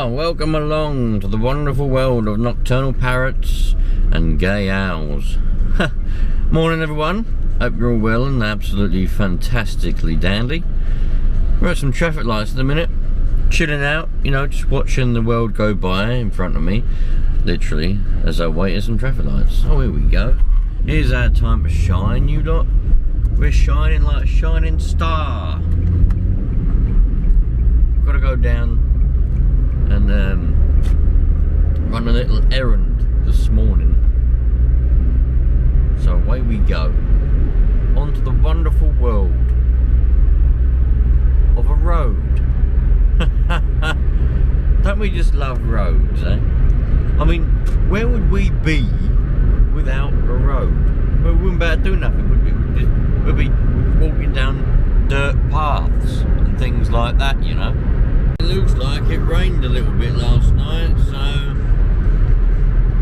welcome along to the wonderful world of nocturnal parrots and gay owls. Morning everyone, hope you're all well and absolutely fantastically dandy. We're at some traffic lights at the minute, chilling out, you know, just watching the world go by in front of me, literally, as I wait at some traffic lights. Oh, here we go. Here's our time to shine, you lot. We're shining like a shining star. Got to go down and run a little errand this morning. So away we go, onto the wonderful world of a road. Don't we just love roads, eh? I mean, where would we be without a road? Well, we wouldn't be able to do nothing, would we? We'd be walking down dirt paths and things like that, you know. It looks like it rained a little bit last night, so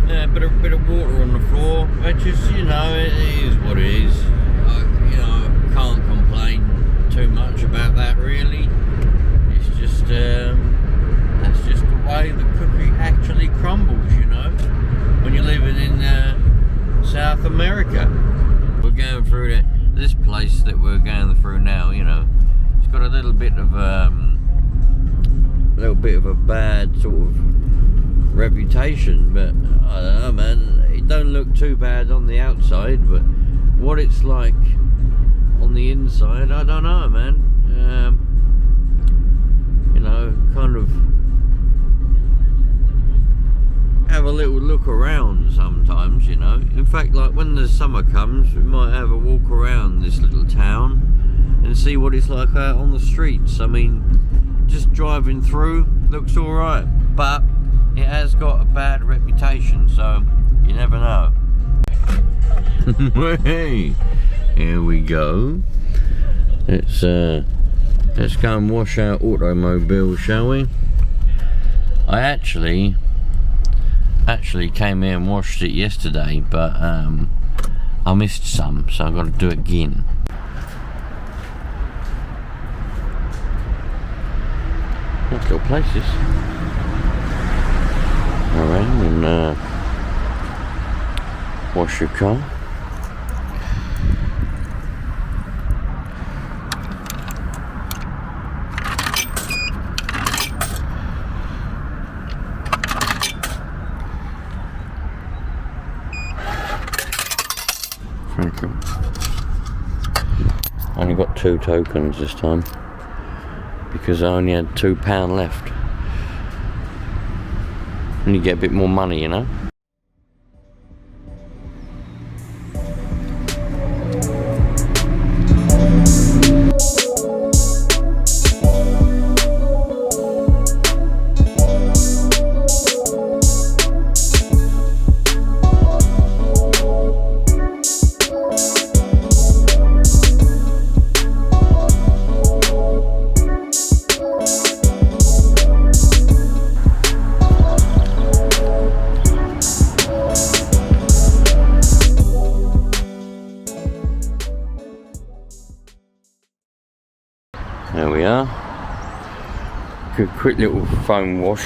yeah, a bit of water on the floor, which is, you know, it is what it is. You know, can't complain too much about that really. It's just that's just the way the cookie actually crumbles, you know, when you're living in South America. We're going through this place that we're going through now, you know, it's got a little bit of a bad sort of reputation, but I don't know, man, it don't look too bad on the outside, but what it's like on the inside, I don't know, man. You know, kind of have a little look around sometimes, you know. In fact, like when the summer comes, we might have a walk around this little town and see what it's like out on the streets. I mean, just driving through looks alright, but it has got a bad reputation, so you never know. Hey, here we go. Let's go and wash our automobile, shall we? I actually came here and washed it yesterday, but I missed some, so I've got to do it again. Nice little places. Around and wash your car. Thank you. I only got 2 tokens this time because I only had £2 left. And you get a bit more money, you know. There we are. Good quick little foam wash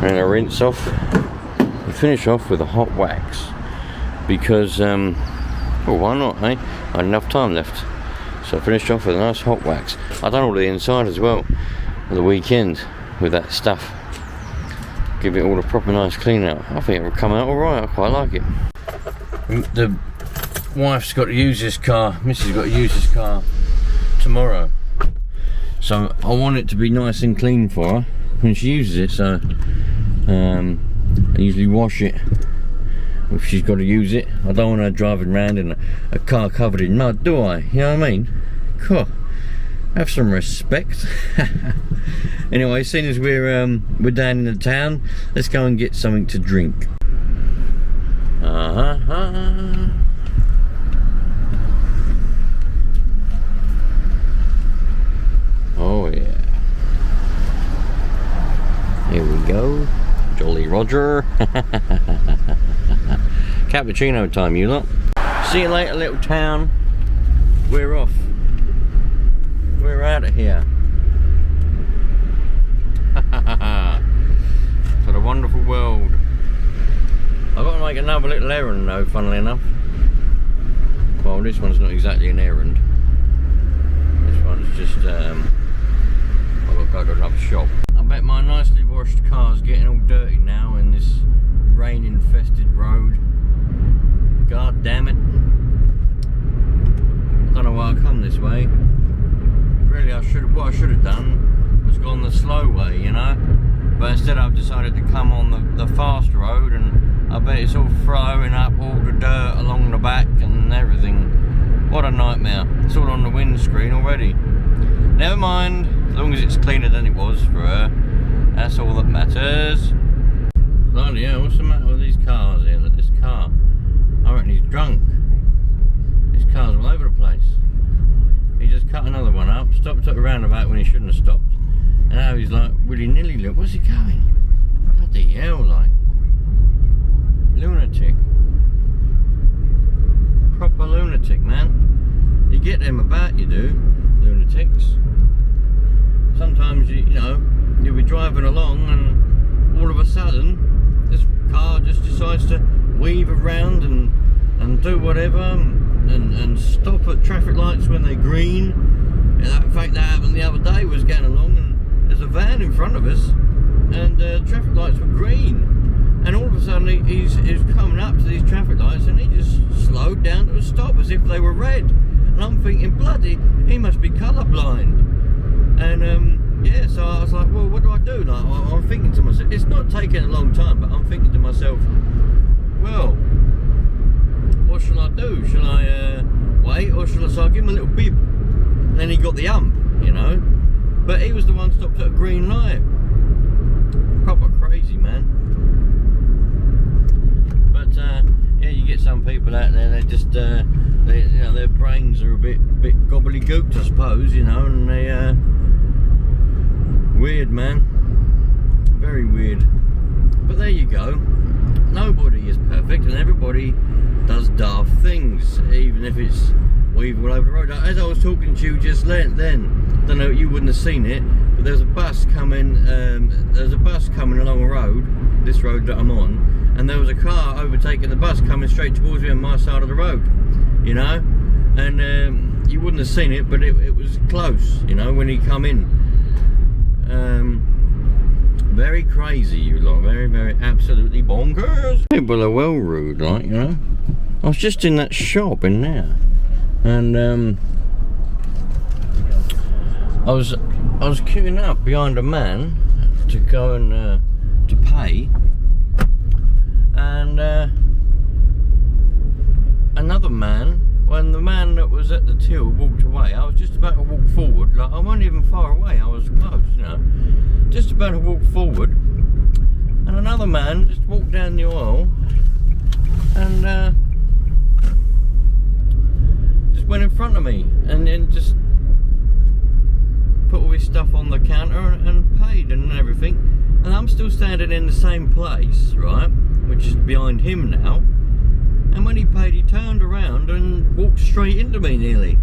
and a rinse off. We finish off with a hot wax because well, why not, eh? I had enough time left, so I finished off with a nice hot wax. I done all the inside as well at the weekend with that stuff. Give it all a proper nice clean out. I think it will come out alright. I quite like it. The wife's got to use this car, Mrs. got to use this car tomorrow. So I want it to be nice and clean for her when she uses it, so I usually wash it if she's got to use it. I don't want her driving around in a car covered in mud, do I? You know what I mean? Cool. Have some respect. Anyway, seeing as we're down in the town, let's go and get something to drink. Oh yeah. Here we go. Jolly Roger. Cappuccino time, you lot. See you later, little town. We're off. We're out of here. make another little errand though, funnily enough. Well, this one's not exactly an errand. This one's just, I've got to go to another shop. I bet my nicely washed car's getting all dirty now in this rain-infested road. God damn it. I don't know why I come this way. Really, what I should have done was gone the slow way, you know. But instead I've decided to come on the fast road, and I bet it's all throwing up all the dirt along the back and everything. What a nightmare. It's all on the windscreen already. Never mind, as long as it's cleaner than it was for her, that's all that matters. Bloody hell, what's the matter with these cars here? Look, this car, I reckon he's drunk. This car's all over the place. He just cut another one up, stopped at a roundabout when he shouldn't have stopped, and now he's like willy-nilly. Look, where's he going? Bloody hell, like. Lunatic. Proper lunatic, man. You get them about, you do, lunatics. Sometimes, you know, you'll be driving along and all of a sudden this car just decides to weave around and do whatever and stop at traffic lights when they're green. In fact, that happened the other day. Was going along and there's a van in front of us and traffic lights were green, and all of a sudden he's coming up to these traffic lights and he just slowed down to a stop as if they were red, and I'm thinking, bloody, he must be colourblind. And yeah, so I was like, well, what do I do? Like, I'm thinking to myself, it's not taking a long time, but I'm thinking to myself, well, what shall I do? Shall I wait, or shall I? So I give him a little bib, and then he got the ump, you know. But he was the one stopped at a green light. Proper crazy, man. But yeah, you get some people out there. They just, you know, their brains are a bit gobbledygooked, I suppose, you know, and they weird, man. Very weird. But there you go. Nobody is perfect, and everybody does daft things, even if it's weaving all over the road. As I was talking to you just then, don't know, you wouldn't have seen it, but there's a bus coming. There's a bus coming along a road, this road that I'm on, and there was a car overtaking the bus coming straight towards me on my side of the road, you know. And you wouldn't have seen it, but it was close, you know, when he come in. Very crazy, you lot. Very, very, absolutely bonkers. People are well rude, like, you know. I was just in that shop in there, and I was queuing up behind a man to go and to pay, and another man. When the man that was at the till walked away, I was just about to walk forward. Like, I wasn't even far away, I was close, you know. Just about to walk forward, and another man just walked down the aisle and just went in front of me, and then just put all his stuff on the counter and paid and everything. And I'm still standing in the same place, right, which is behind him now. And when he paid, he turned around and walked straight into me nearly,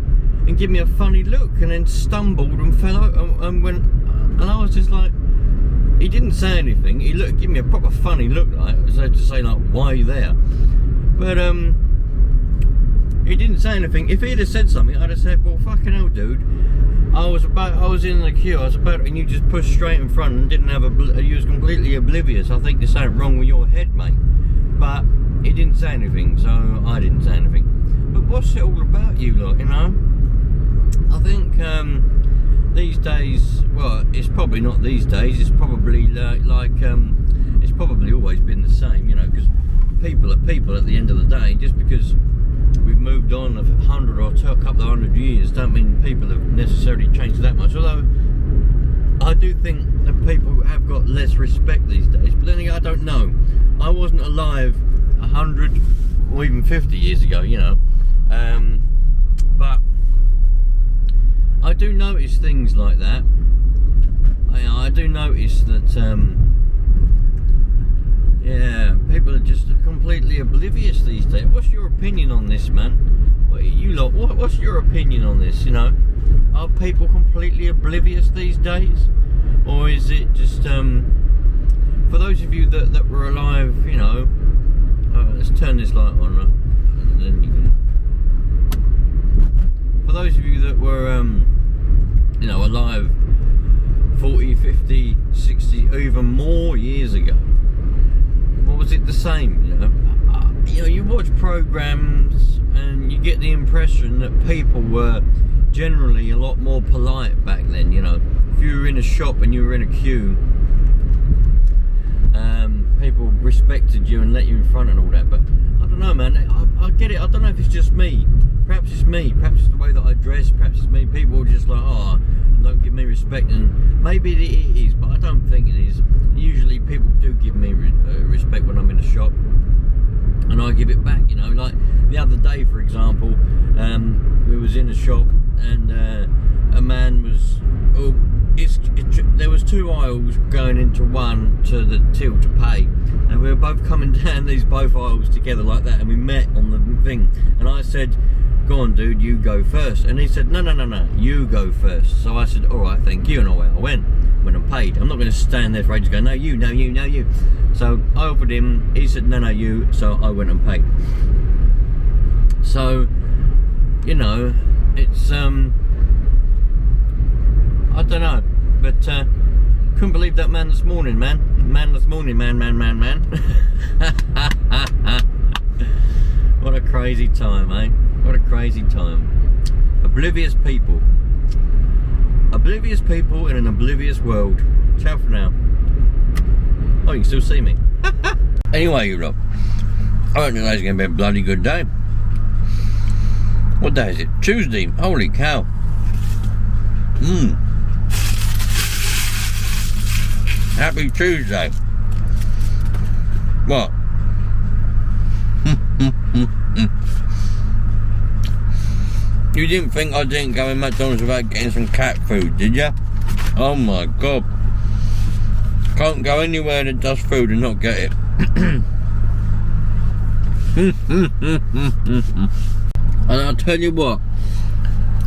and gave me a funny look, and then stumbled and fell out and went. And I was just like, he didn't say anything. He gave me a proper funny look, like, so to say, like, why are you there? But he didn't say anything. If he'd have said something, I'd have said, well, fucking hell, dude. I was in the queue. And you just pushed straight in front and didn't have you was completely oblivious. I think there's something wrong with your head, mate. But he didn't say anything, so I didn't say anything. But what's it all about, you lot, you know? I think these days, well, it's probably not these days, it's probably it's probably always been the same, you know, because people are people at the end of the day. Just because we've moved on a 100 or a couple of 100 years don't mean people have necessarily changed that much. Although I do think that people have got less respect these days, but then again, I don't know. I wasn't alive 100 or even 50 years ago, you know, but I do notice things like that. I do notice that yeah, people are just completely oblivious these days. What's your opinion on this, man? You lot, what's your opinion on this, you know? Are people completely oblivious these days? Or is it just, for those of you that were alive, you know, turn this light on, and then you can. For those of you that were, you know, alive 40, 50, 60, or even more years ago, what was it the same? You know, you watch programs and you get the impression that people were generally a lot more polite back then. You know, if you were in a shop and you were in a queue, people respected you and let you in front and all that. But I don't know, man. I get it. I don't know if it's just me. Perhaps it's me. Perhaps it's the way that I dress. Perhaps it's me. People are just like, oh, don't give me respect. And maybe it is, but I don't think it is. Usually people do give me respect when I'm in a shop, and I give it back. You know, like the other day, for example, we was in a shop and a man was. There was 2 aisles going into one to the till to pay, and we were both coming down these both aisles together like that, and we met on the thing, and I said, go on dude, you go first, and he said, no, you go first. So I said, alright, thank you, and away I went and paid. I'm not going to stand there for ages going, no you, no you, no you. So I offered him, he said, no you, so I went and paid. So, you know, it's I don't know, but couldn't believe that man this morning, man. What a crazy time, eh? What a crazy time. Oblivious people in an oblivious world. Ciao for now. Oh, you can still see me. Anyway, you lot, I don't think today's going to be a bloody good day. What day is it? Tuesday. Holy cow. Happy Tuesday. What? You didn't think I didn't go in McDonald's without getting some cat food, did ya? Oh my god. Can't go anywhere that does food and not get it. And I'll tell you what,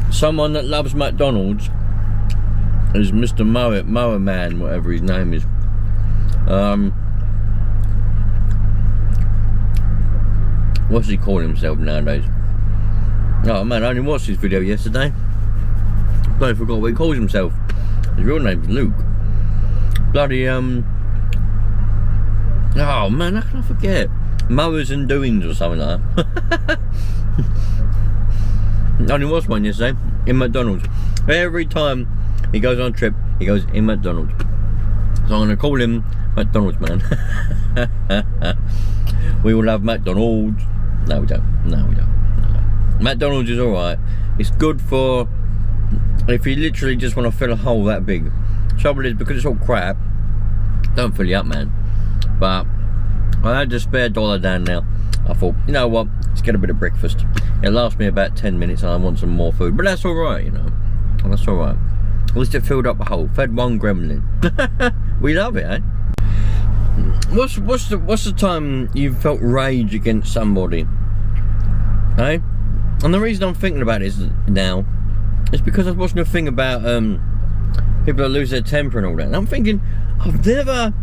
someone that loves McDonald's is Mr. Mower Man, whatever his name is. What's he calling himself nowadays? Oh man, I only watched his video yesterday. Bloody forgot what he calls himself. His real name's Luke. Bloody oh man, how can I forget? Mowers and Doings or something like that. I only watched one yesterday in McDonald's. Every time he goes on a trip, he goes in McDonald's. So I'm going to call him McDonald's Man. We will have McDonald's. No, we don't. No, we don't. No. McDonald's is alright. It's good for if you literally just want to fill a hole that big. Trouble is, because it's all crap, don't fill you up, man. But I had a spare $1 down now. I thought, you know what, let's get a bit of breakfast. It'll last me about 10 minutes and I want some more food. But that's alright, you know. That's alright. At least it filled up a hole. Fed one gremlin. We love it, eh? What's the time you felt rage against somebody? Eh? And the reason I'm thinking about it now is because I was watching a thing about people that lose their temper and all that. And I'm thinking, I've never,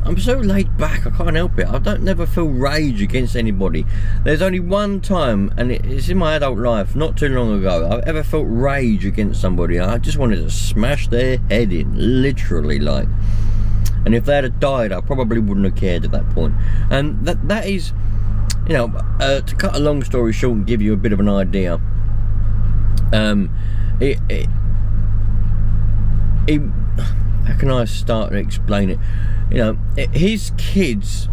I'm so laid back, I can't help it. I don't never feel rage against anybody. There's only one time, and it's in my adult life, not too long ago, I've ever felt rage against somebody. I just wanted to smash their head in, literally, like. And if they had died, I probably wouldn't have cared at that point. And that is, you know, to cut a long story short and give you a bit of an idea, how can I start to explain it? You know, his kids,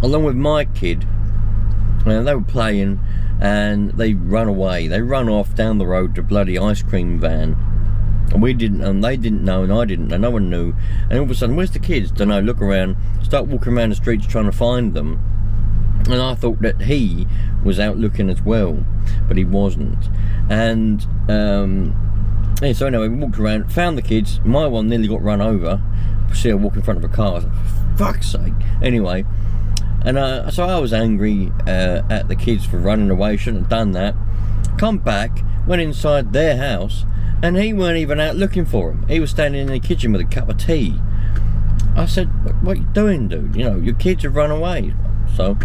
along with my kid, they were playing and they run away. They run off down the road to bloody ice cream van. And we didn't, and they didn't know, and I didn't, and no one knew. And all of a sudden, where's the kids? Don't know, look around, start walking around the streets trying to find them. And I thought that he was out looking as well, but he wasn't. And yeah, so anyway, we walked around, found the kids. My one nearly got run over. See her walk in front of a car. I was like, for fuck's sake. Anyway, and so I was angry at the kids for running away. Shouldn't have done that. Come back, went inside their house, and he weren't even out looking for them. He was standing in the kitchen with a cup of tea. I said, what are you doing, dude? You know, your kids have run away. so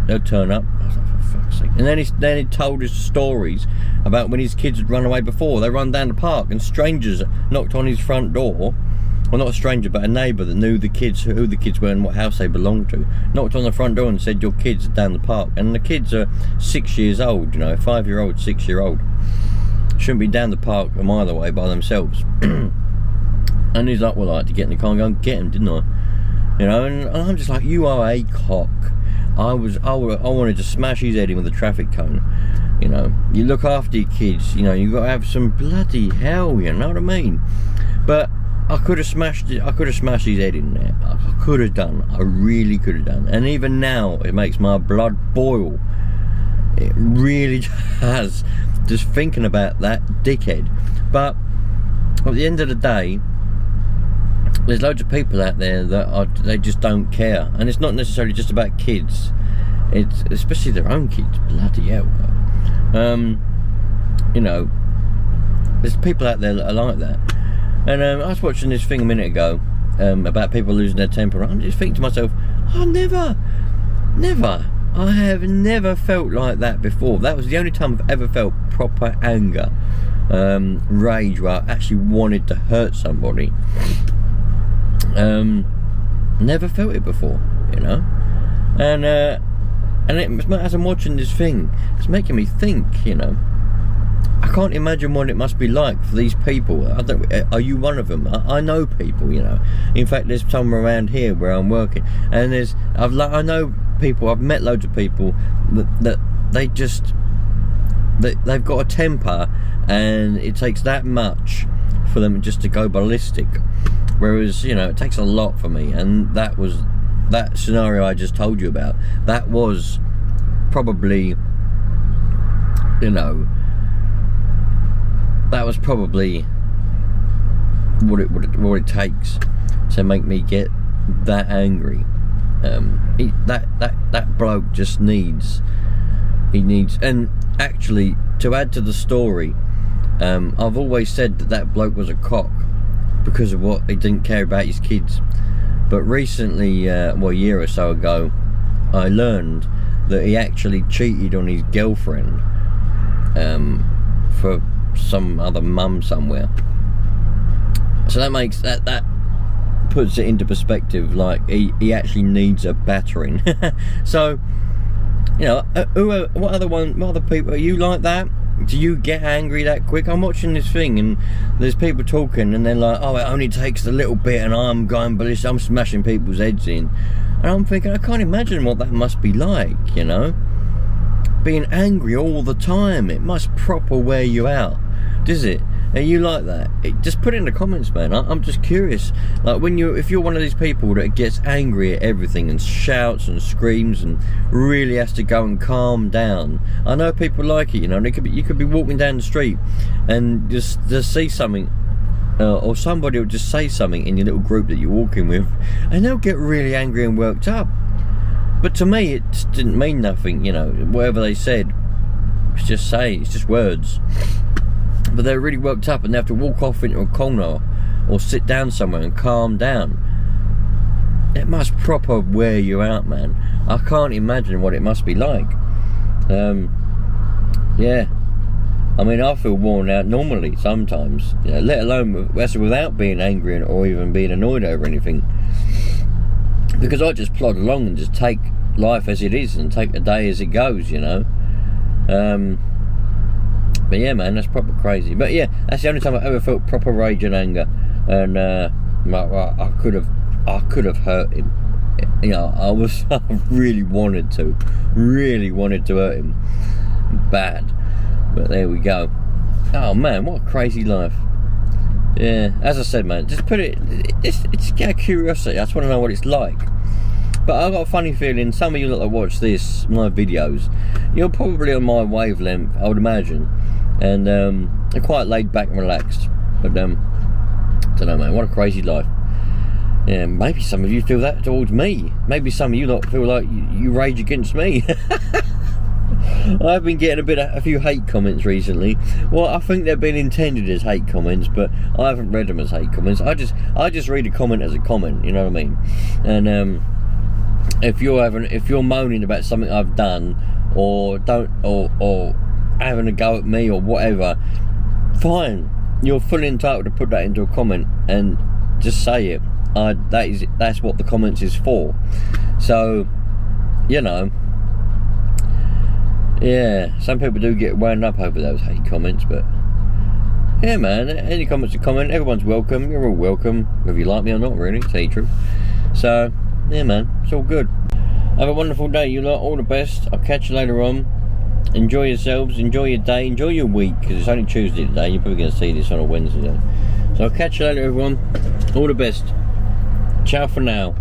they'll turn up. I was like, for fuck's sake. And then he told us stories about when his kids had run away before. They run down the park and strangers knocked on his front door. Well, not a stranger, but a neighbour that knew the kids, who the kids were and what house they belonged to, knocked on the front door and said, your kids are down the park. And the kids are 6 years old, you know, 5-year-old, 6-year-old. Shouldn't be down the park a mile away by themselves. And he's like, well, I had to get in the car and go and get him, didn't I? You know, and I'm just like, you are a cock. I wanted to smash his head in with a traffic cone. You know, you look after your kids, you know, you got to have some bloody hell, you know what I mean? But I could have smashed it. I could have smashed his head in there. I could have done. I really could have done. And even now, it makes my blood boil. It really does. Just thinking about that dickhead. But at the end of the day, there's loads of people out there that they just don't care. And it's not necessarily just about kids. It's especially their own kids. Bloody hell. You know, there's people out there that are like that. And I was watching this thing a minute ago about people losing their temper. I'm just thinking to myself, I have never felt like that before. That was the only time I've ever felt proper anger, rage, where I actually wanted to hurt somebody. Never felt it before, you know. And as I'm watching this thing, it's making me think, you know. I can't imagine what it must be like for these people. Are you one of them? I know people, you know. In fact, there's some around here where I'm working, and I know people. I've met loads of people that they've got a temper, and it takes that much for them just to go ballistic. Whereas, you know, it takes a lot for me, and that scenario I just told you about. That was probably, you know. That was probably what it takes to make me get that angry. That bloke just needs. And actually, to add to the story, I've always said that bloke was a cock because of what he didn't care about his kids. But recently, a year or so ago, I learned that he actually cheated on his girlfriend for some other mum somewhere. So that makes that puts it into perspective. Like he actually needs a battering. So, you know, what other people are you like that? Do you get angry that quick? I'm watching this thing and there's people talking and they're like, oh, it only takes a little bit and I'm going ballistic, I'm smashing people's heads in. And I'm thinking, I can't imagine what that must be like, you know? Being angry all the time, it must proper wear you out. Does it? Are you like that? Just put it in the comments, man. I'm just curious. Like if you're one of these people that gets angry at everything and shouts and screams and really has to go and calm down. I know people like it, you know. You could be walking down the street and just see something, or somebody will just say something in your little group that you're walking with, and they'll get really angry and worked up. But to me, it just didn't mean nothing, you know. Whatever they said, it's just words. But they're really worked up and they have to walk off into a corner or sit down somewhere and calm down. It must proper wear you out, man. I can't imagine what it must be like. Yeah. I mean, I feel worn out normally sometimes, you know, let alone without being angry or even being annoyed over anything. Because I just plod along and just take life as it is and take the day as it goes, you know. But yeah, man, that's proper crazy. But yeah, that's the only time I ever felt proper rage and anger. And I could have hurt him. You know, I really wanted to hurt him bad. But there we go. Oh man, what a crazy life. Yeah, as I said, man, just put it's out of curiosity. I just want to know what it's like. But I've got a funny feeling some of you that watch my videos, you're probably on my wavelength, I would imagine. And they're quite laid back and relaxed. But don't know, man, what a crazy life. Yeah, maybe some of you feel that towards me. Maybe some of you lot feel like you rage against me. I've been getting a few hate comments recently. Well, I think they've been intended as hate comments, but I haven't read them as hate comments. I just read a comment as a comment, you know what I mean? And if you're moaning about something I've done, or having a go at me or whatever, fine, you're fully entitled to put that into a comment and just say it. That's what the comments is for. So, you know, yeah, some people do get wound up over those hate comments, but yeah, man, any comments to comment, everyone's welcome. You're all welcome, whether you like me or not, really, to tell you the truth. So, yeah, man, it's all good. Have a wonderful day, you lot. All the best. I'll catch you later on. Enjoy yourselves, enjoy your day, enjoy your week, because it's only Tuesday today. You're probably going to see this on a Wednesday. So I'll catch you later, everyone. All the best. Ciao for now.